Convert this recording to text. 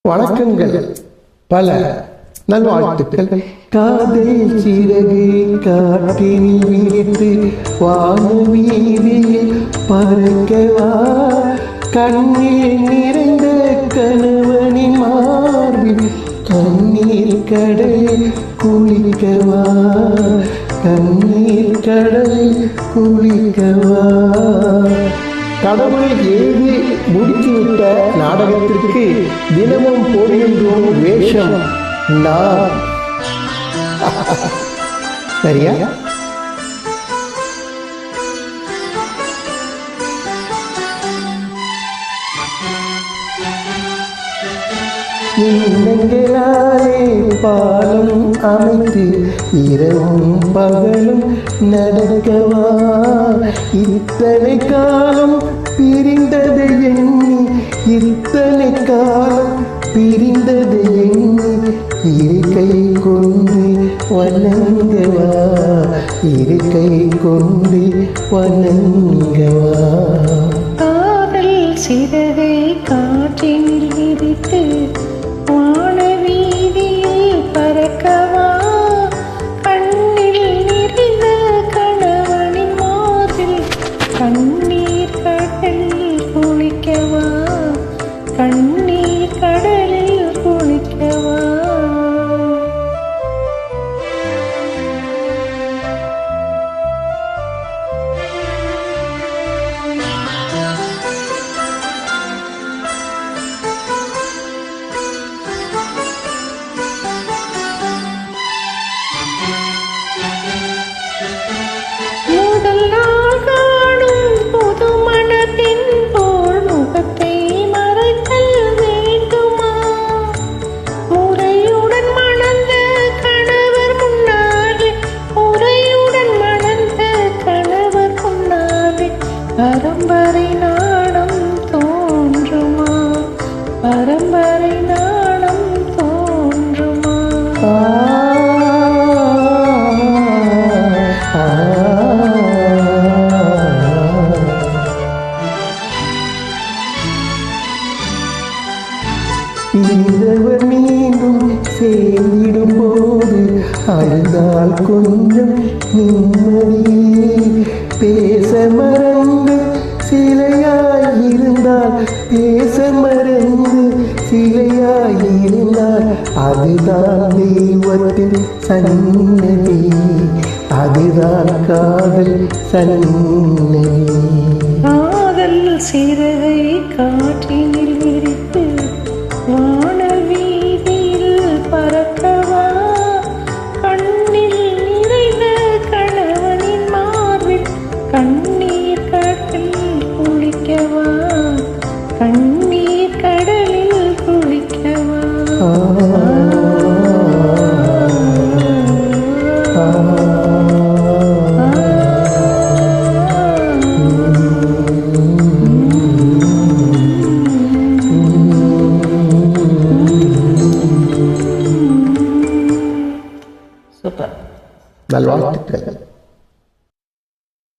வணக்கங்கள், பல நல்வாழ்த்துக்கள். காதல் சிறகு காற்றில் விரித்து வானவீதியில் பறக்கவா, கண்ணீர் நிறைந்த கணவனின் மார்பில் கண்ணீர் கடலில் குளிக்கவா, கண்ணீர் கடலில் குளிக்கவா. கடவுள் எழுதி முடித்துவிட்ட நாடகத்திற்கு தினமும் போடுகின்றோம் வேஷம் நான். சரியா? எண்ணங்களாலே பாலம் அமைத்து இரவும் பகலும் நடக்கவா, இத்தனை காலம் பிரிந்ததை எண்ணி, இத்தனை காலம் பிரிந்ததை எண்ணி இருக்கை கொண்டு வணங்கவா, இருக்கை கொண்டு வணங்கவா. காதல் சிறகை காற்றினில் விரித்து வானவீதியில் பறக்கவா, கண்ணில் நிறைந்த கணவனின் மார்பில் கண்ணீர் கடலில் குளிக்கவா, கண்ணீர் கடலில் குளிக்கவா. பரம்பரை நாணம் தோன்றுமா, பரம்பரை நாணம் தோன்றுமா. இருவர் மீண்டும் சேர்ந்திடும் போது அழுதால் கொஞ்சம் நிம்மதி, பேச மறந்து சிலையாயிருந்தால், பேச மறந்து சிலையாயிருந்தால் அதுதான் தெய்வத்தின் சன்னதி, அதுதான் காதல் சன்னதி. காதல் சிறகை காற்றினில் விரித்து வானவீதியில் பறக்கவா, கண்ணில் நிறைந்த கணவனின் மார்பில் கண்ணீர் கடலில் குளிக்கவா, கண்ணீர் கடலில் குளிக்கவா. சூப்பர், நல்வாழ்த்துக்கள்.